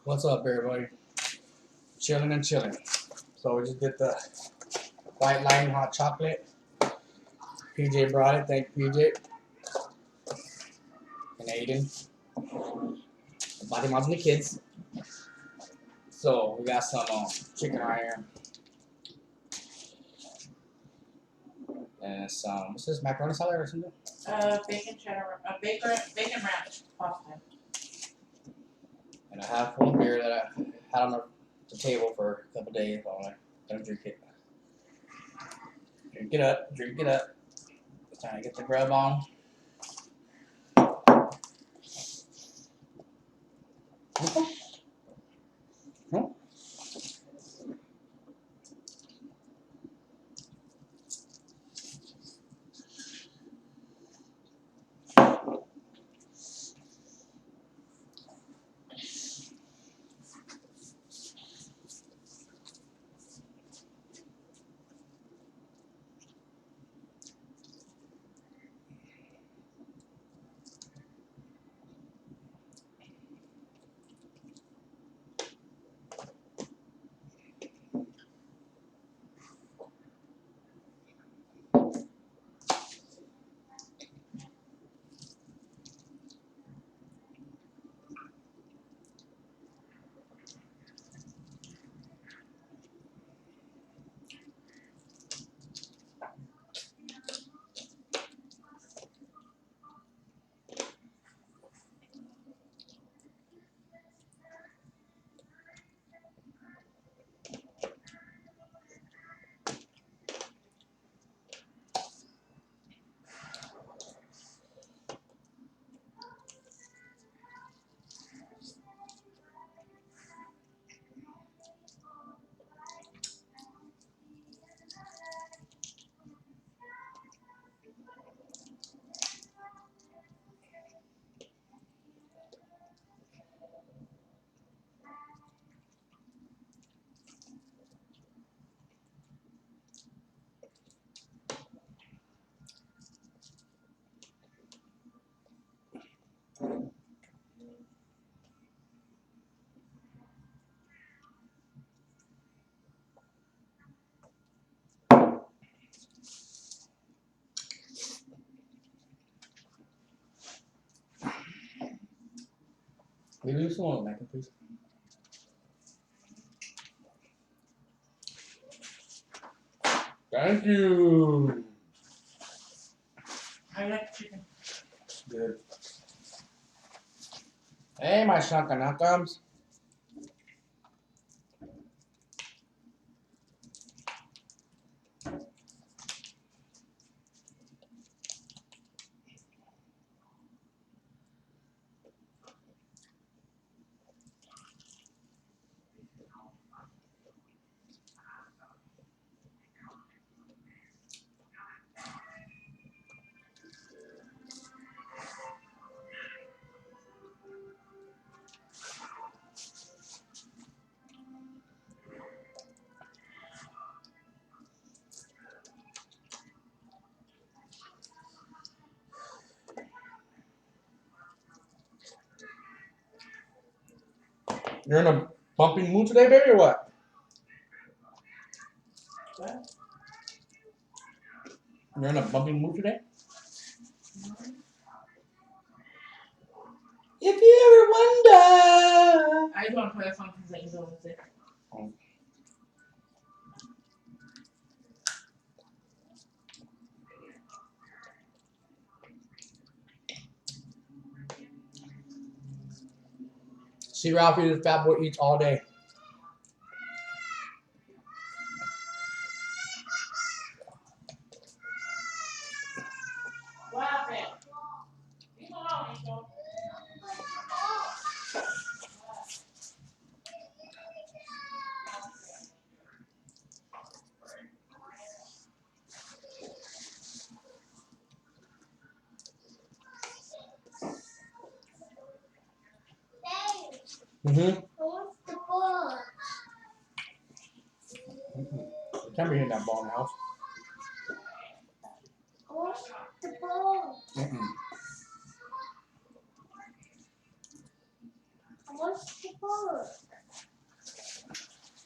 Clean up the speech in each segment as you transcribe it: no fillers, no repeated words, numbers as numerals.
What's up, everybody? Chilling and chilling. So we just did the white line hot chocolate. PJ brought it. Thank PJ and Aiden. Body moms and the kids. So we got some chicken right here. And some, what's this, macaroni salad or something? Bacon cheddar, bacon ranch pasta. And a half full of beer that I had on the table for a couple days. I'm gonna drink it. Drink it up, drink it up. It's time to get the grub on. Will you leave some on the napkin, please? Thank you. I like chicken. Good. Hey, my shankanakams. You're in a bumping mood today, baby, or what? What? You're in a bumping mood today? If you ever wonder. I just want to play a song because I know it's it. Oh. See, Ralphie, this fat boy eats all day. What happened? Leave alone, Angel. Mm-hmm. You can't be hitting that ball in the house. Mm-mm. What's the ball?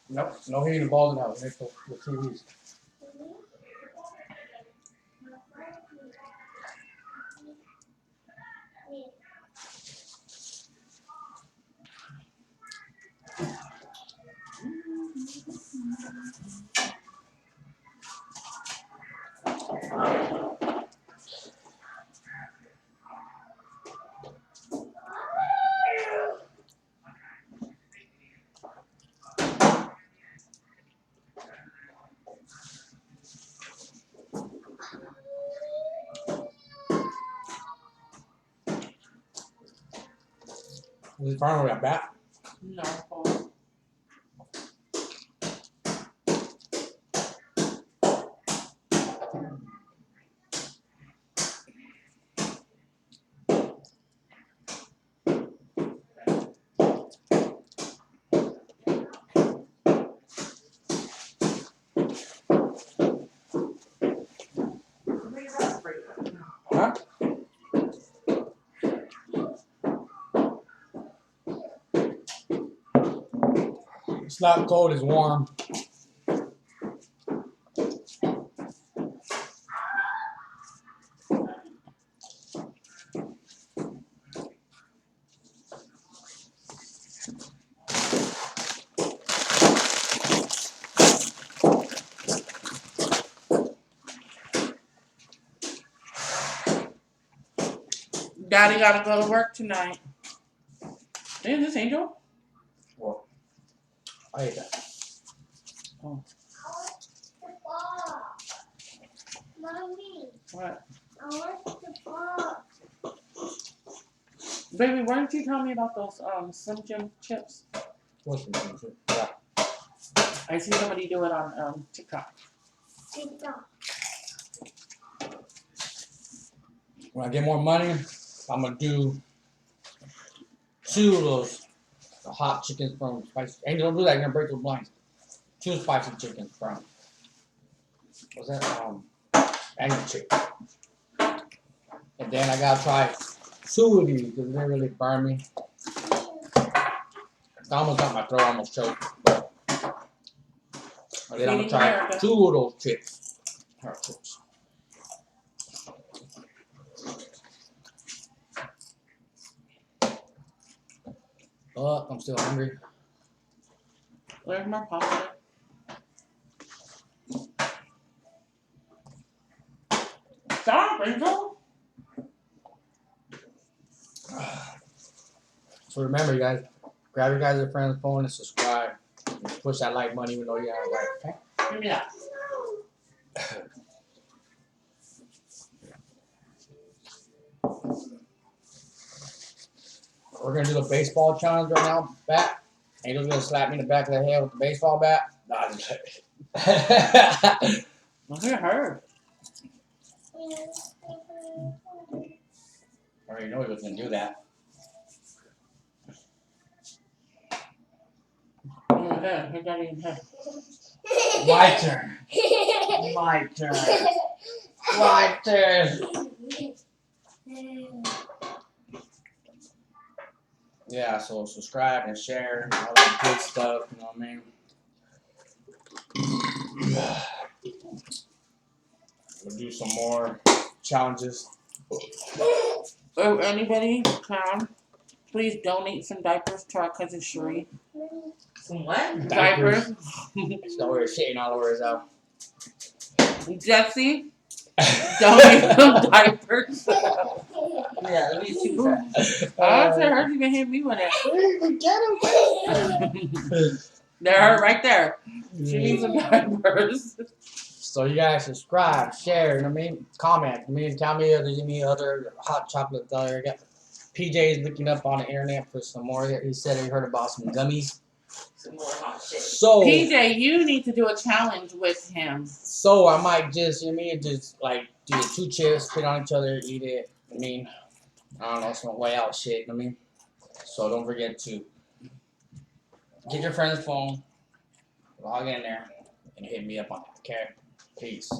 Nope, no heating the balls in the house. Make the TVs. Was he farming with a bat? No, Paul. Huh? It's not cold, it's warm. Daddy gotta go to work tonight. Is this Angel? Well, I ate that. Oh. The ball. Mommy, What? I want the ball. Baby, why didn't you tell me about those Slim Jim chips? What's the name? Yeah. I see somebody do it on TikTok. When I get more money, I'm gonna do 2 of those hot chickens from Spicy. Angel, don't do that. You're gonna break those blinds. 2 spicy chickens from. What's that? Angel chicken. And then I gotta try 2 of these because they really burn me. I almost got my throat almost choked. But and then I'm gonna try 2 of those chips. Hot chips. Oh, I'm still hungry. Where's my pasta? Stop, Angel! So remember, you guys, grab your guys' friend's phone and subscribe. Push that like button even though you have a like, okay? Give me that. We're gonna do the baseball challenge right now. Bat. Angel's gonna slap me in the back of the head with the baseball bat. Nah, I'm just kidding. Look at her. I already know he was gonna do that. Over here. Her daddy in here. My turn. My turn. My turn. Yeah, so subscribe and share all that good stuff, you know what I mean? We'll do some more challenges. If anybody can, please donate some diapers to our cousin Sheree. Some what? Diapers. So we're shitting all over his out. Jesse, donate some diapers. Yeah, let me see that. I said hers even hit me with it. Get him. They're her right there. She needs some diapers. So you guys subscribe, share, you know what I mean? Comment. I mean, tell me if there's any other hot chocolate there. I got PJ's looking up on the internet for some more. He said he heard about some gummies. Some more hot shit. So PJ, you need to do a challenge with him. So I might just, you know what I mean, just like do 2 chips, spit on each other, eat it. I mean, I don't know, some way out shit, you know what I mean? So don't forget to get your friend's phone, log in there, and hit me up on it, okay? Peace.